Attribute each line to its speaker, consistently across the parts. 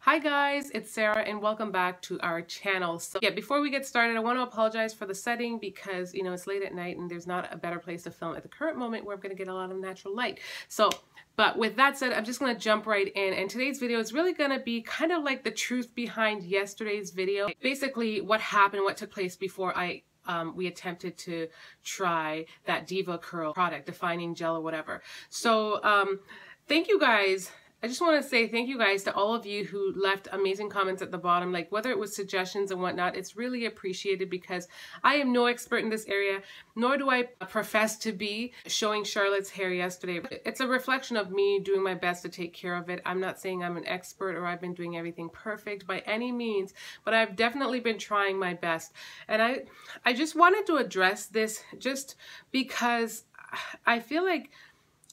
Speaker 1: Hi guys, it's Sarah and welcome back to our channel. So yeah, before we get started, I want to apologize for the setting because, it's late at night and there's not a better place to film at the current moment where I'm going to get a lot of natural light. But with that said, I'm just going to jump right in, and today's video is really going to be kind of like the truth behind yesterday's video. Basically what happened, what took place before we attempted to try that Diva Curl product, defining gel or whatever. So thank you guys. I just want to say thank you guys to all of you who left amazing comments at the bottom, like whether it was suggestions and whatnot. It's really appreciated because I am no expert in this area, nor do I profess to be. Showing Charlotte's hair yesterday, it's a reflection of me doing my best to take care of it. I'm not saying I'm an expert or I've been doing everything perfect by any means, but I've definitely been trying my best. And I just wanted to address this just because I feel like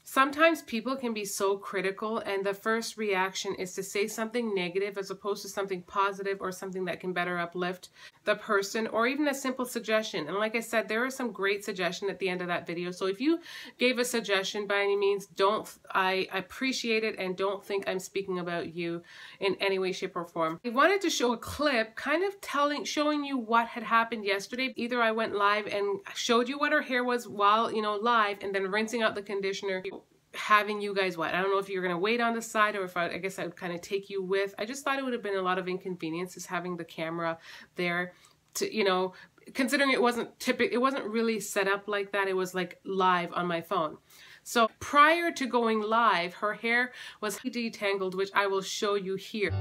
Speaker 1: sometimes people can be so critical and the first reaction is to say something negative as opposed to something positive or something that can better uplift the person, or even a simple suggestion. And like I said, there are some great suggestions at the end of that video. So if you gave a suggestion, by any means, I appreciate it and don't think I'm speaking about you in any way, shape, or form. I wanted to show a clip kind of showing you what had happened yesterday. Either I went live and showed you what her hair was while, live, and then rinsing out the conditioner, having you guys I don't know if you're going to wait on the side or if I guess I would kind of take you with. I just thought it would have been a lot of inconveniences having the camera there to, considering it wasn't really set up like that. It was like live on my phone. So prior to going live, her hair was detangled, which I will show you here.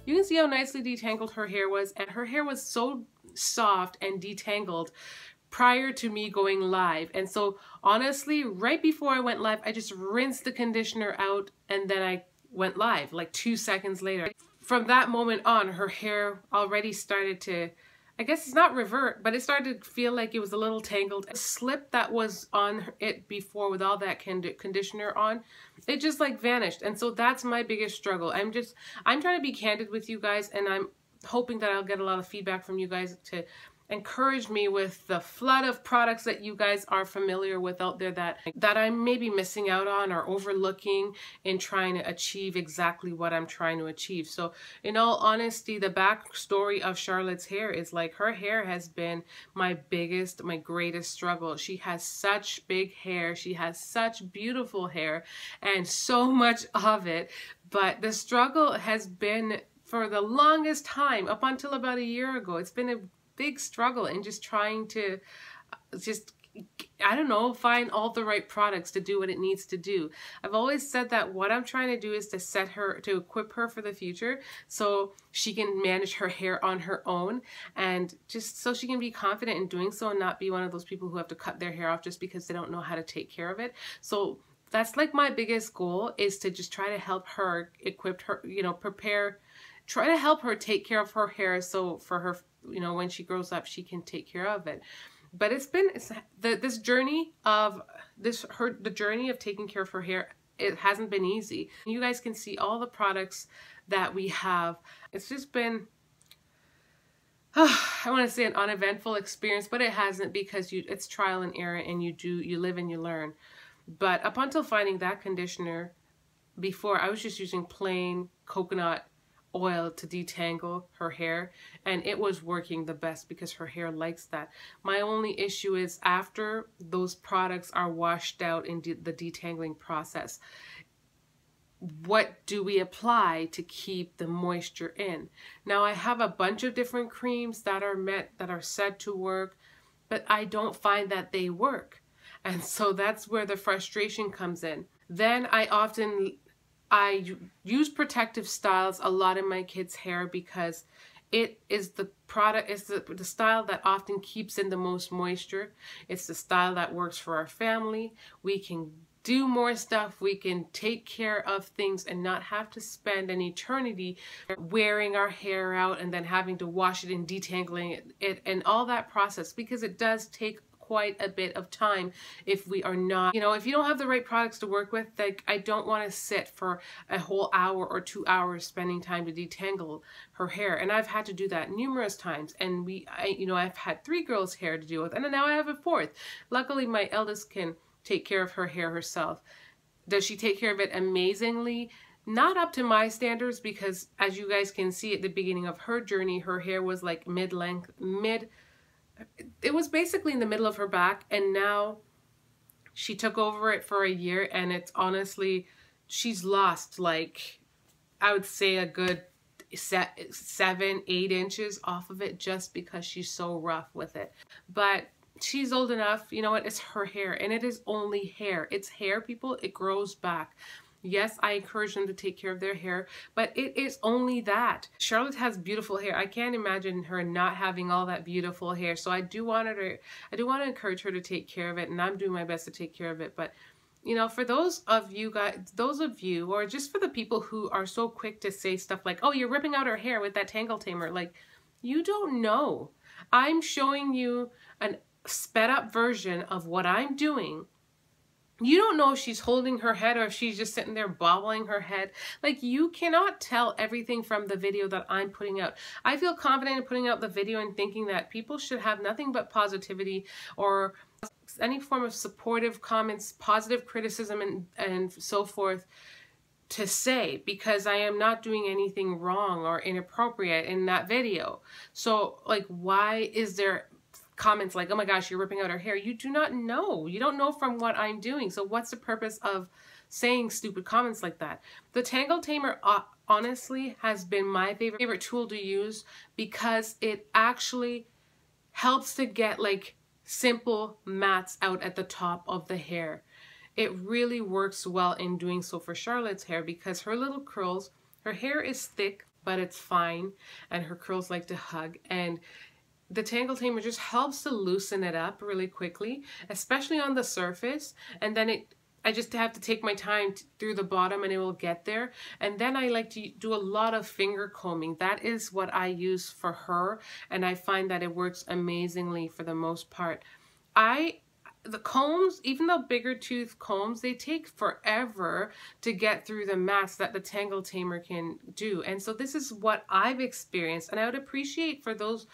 Speaker 1: You can see how nicely detangled her hair was, and her hair was so soft and detangled prior to me going live. And so honestly, right before I went live, I just rinsed the conditioner out and then I went live like 2 seconds later. From that moment on, her hair already started to, I guess it's not revert, but it started to feel like it was a little tangled. The slip that was on it before with all that conditioner on, it just like vanished. And so that's my biggest struggle. I'm trying to be candid with you guys, and I'm hoping that I'll get a lot of feedback from you guys to encourage me with the flood of products that you guys are familiar with out there that I'm maybe missing out on or overlooking in trying to achieve exactly what I'm trying to achieve. So in all honesty, the backstory of Charlotte's hair is like her hair has been my greatest struggle. She has such big hair. She has such beautiful hair and so much of it. But the struggle has been for the longest time, up until about a year ago. It's been a big struggle in just trying to I don't know, find all the right products to do what it needs to do. I've always said that what I'm trying to do is to equip her for the future so she can manage her hair on her own, and just so she can be confident in doing so and not be one of those people who have to cut their hair off just because they don't know how to take care of it. So that's like my biggest goal, is to just try to help her, equip her, try to help her take care of her hair so for her, when she grows up, she can take care of it. But the journey of taking care of her hair, it hasn't been easy. You guys can see all the products that we have. It's just been, I want to say an uneventful experience, but it hasn't, because it's trial and error, and you live and you learn. But up until finding that conditioner, before I was just using plain coconut oil to detangle her hair, and it was working the best because her hair likes that. My only issue is after those products are washed out in the detangling process, what do we apply to keep the moisture in? Now I have a bunch of different creams that are said to work, but I don't find that they work. And so that's where the frustration comes in. Then I use protective styles a lot in my kids' hair because it is the style that often keeps in the most moisture. It's the style that works for our family. We can do more stuff. We can take care of things and not have to spend an eternity wearing our hair out and then having to wash it and detangling it and all that process, because it does take quite a bit of time if we are not, you know, if you don't have the right products to work with. Like, I don't want to sit for a whole hour or 2 hours spending time to detangle her hair. And I've had to do that numerous times. And you know, I've had 3 girls' hair to deal with, and then now I have a 4th. Luckily, my eldest can take care of her hair herself. Does she take care of it amazingly? Not up to my standards, because as you guys can see at the beginning of her journey, her hair was like mid-length, it was basically in the middle of her back, and now she took over it for a year, and it's honestly, she's lost like, I would say a good 7-8 inches off of it just because she's so rough with it. But she's old enough, you know what, it's her hair, and it is only hair. It's hair, people, it grows back. Yes, I encourage them to take care of their hair, but it is only that. Charlotte has beautiful hair. I can't imagine her not having all that beautiful hair. So I do want to encourage her to take care of it, and I'm doing my best to take care of it. But you know, for those of you guys, or just for the people who are so quick to say stuff like, "Oh, you're ripping out her hair with that tangle tamer," like, you don't know. I'm showing you a sped up version of what I'm doing. You don't know if she's holding her head or if she's just sitting there bobbling her head. Like, you cannot tell everything from the video that I'm putting out. I feel confident in putting out the video and thinking that people should have nothing but positivity or any form of supportive comments, positive criticism, and so forth to say, because I am not doing anything wrong or inappropriate in that video. So, like, why is there comments like, "Oh my gosh, you're ripping out her hair"? You do not know. You don't know from what I'm doing. So what's the purpose of saying stupid comments like that? The Tangle Tamer honestly has been my favorite tool to use, because it actually helps to get like simple mats out at the top of the hair. It really works well in doing so for Charlotte's hair, because her little curls, her hair is thick, but it's fine, and her curls like to hug, and the Tangle Tamer just helps to loosen it up really quickly, especially on the surface. And then I just have to take my time through the bottom, and it will get there. And then I like to do a lot of finger combing. That is what I use for her, and I find that it works amazingly for the most part. The combs, even though bigger tooth combs, they take forever to get through the mats that the Tangle Tamer can do. And so this is what I've experienced, and I would appreciate for those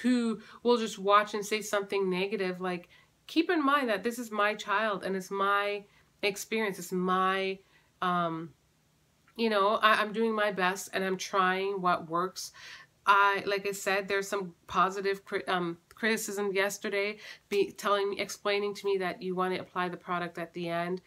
Speaker 1: who will just watch and say something negative, like, keep in mind that this is my child and it's my experience. It's my, you know, I'm doing my best and I'm trying what works. Like I said, there's some positive criticism yesterday, explaining to me that you want to apply the product at the end.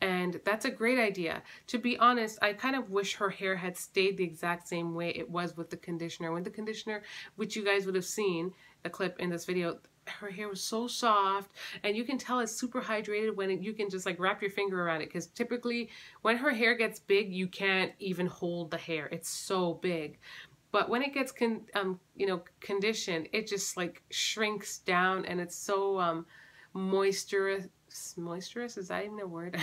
Speaker 1: And that's a great idea. To be honest, I kind of wish her hair had stayed the exact same way it was with the conditioner. When the conditioner, which you guys would have seen a clip in this video, her hair was so soft, and you can tell it's super hydrated when you can just like wrap your finger around it, because typically when her hair gets big, you can't even hold the hair. It's so big. But when it gets you know, conditioned, it just like shrinks down, and it's so moisturous, is that even a word?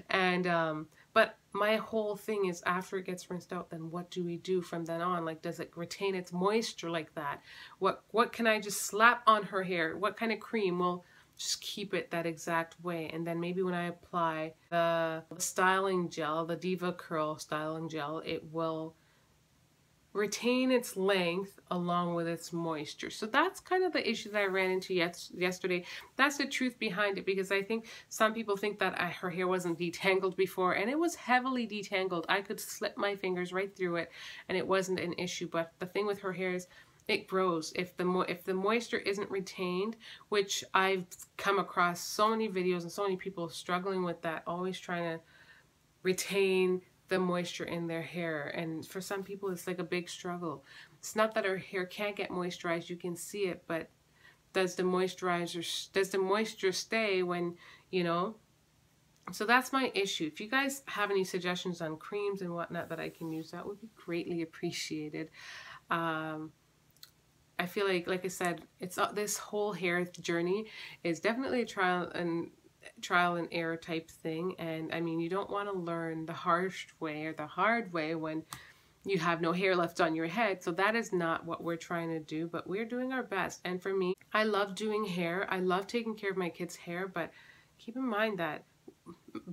Speaker 1: And but my whole thing is, after it gets rinsed out, then what do we do from then on? Like, does it retain its moisture like that? What can I just slap on her hair? What kind of cream will just keep it that exact way? And then maybe when I apply the styling gel, the Diva Curl styling gel, it will retain its length along with its moisture. So that's kind of the issue that I ran into yesterday. That's the truth behind it, because I think some people think that her hair wasn't detangled before, and it was heavily detangled. I could slip my fingers right through it and it wasn't an issue. But the thing with her hair is, it grows. If the moisture isn't retained, which I've come across so many videos and so many people struggling with that, always trying to retain the moisture in their hair, and for some people it's like a big struggle. It's not that her hair can't get moisturized, you can see it, but does the moisture stay when, you know? So that's my issue. If you guys have any suggestions on creams and whatnot that I can use, that would be greatly appreciated. I feel like I said, it's this whole hair journey is definitely a trial and error type thing. And I mean, you don't want to learn the harsh way or the hard way when you have no hair left on your head. So that is not what we're trying to do, but we're doing our best. And for me, I love doing hair. I love taking care of my kids' hair, but keep in mind that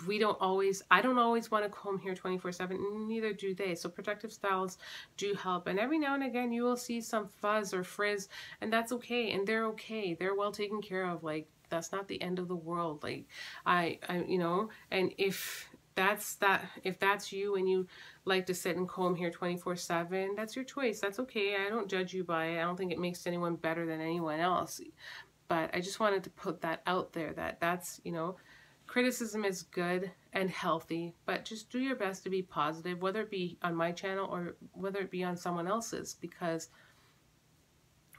Speaker 1: I don't always want to comb hair 24/7, neither do they. So protective styles do help. And every now and again, you will see some fuzz or frizz, and that's okay. And they're okay. They're well taken care of. Like, that's not the end of the world. Like, you know, and if that's you and you like to sit and comb hair 24/7, that's your choice. That's okay. I don't judge you by it. I don't think it makes anyone better than anyone else. But I just wanted to put that out there, that's, you know, criticism is good and healthy, but just do your best to be positive, whether it be on my channel or whether it be on someone else's, because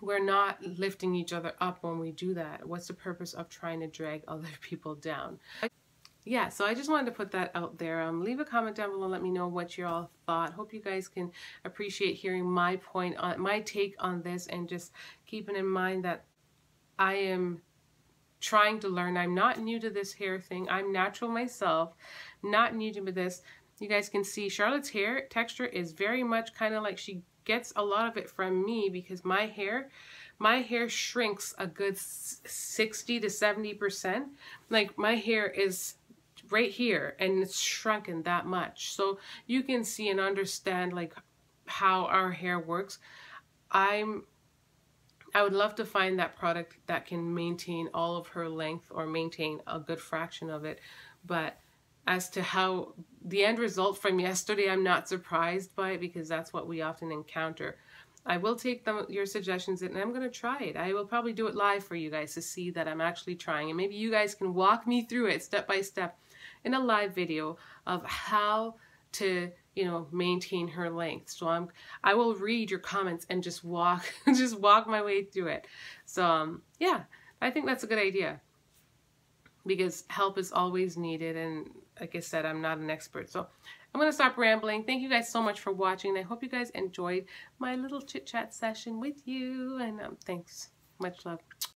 Speaker 1: we're not lifting each other up when we do that. What's the purpose of trying to drag other people down? Yeah, so I just wanted to put that out there. Leave a comment down below, let me know what you all thought. Hope you guys can appreciate hearing my take on this, and just keeping in mind that I am trying to learn. I'm not new to this hair thing. I'm natural myself, not new to this. You guys can see Charlotte's hair texture is very much kind of like, she gets a lot of it from me, because my hair shrinks a good 60 to 70%. Like, my hair is right here and it's shrunken that much. So you can see and understand like how our hair works. I would love to find that product that can maintain all of her length, or maintain a good fraction of it. But as to how the end result from yesterday, I'm not surprised by it, because that's what we often encounter. I will take your suggestions and I'm going to try it. I will probably do it live for you guys to see that I'm actually trying. And maybe you guys can walk me through it step by step in a live video of how to, you know, maintain her length. So I will read your comments and just walk my way through it. So yeah, I think that's a good idea, because help is always needed. And like I said, I'm not an expert. So I'm going to stop rambling. Thank you guys so much for watching. I hope you guys enjoyed my little chit chat session with you. And thanks. Much love.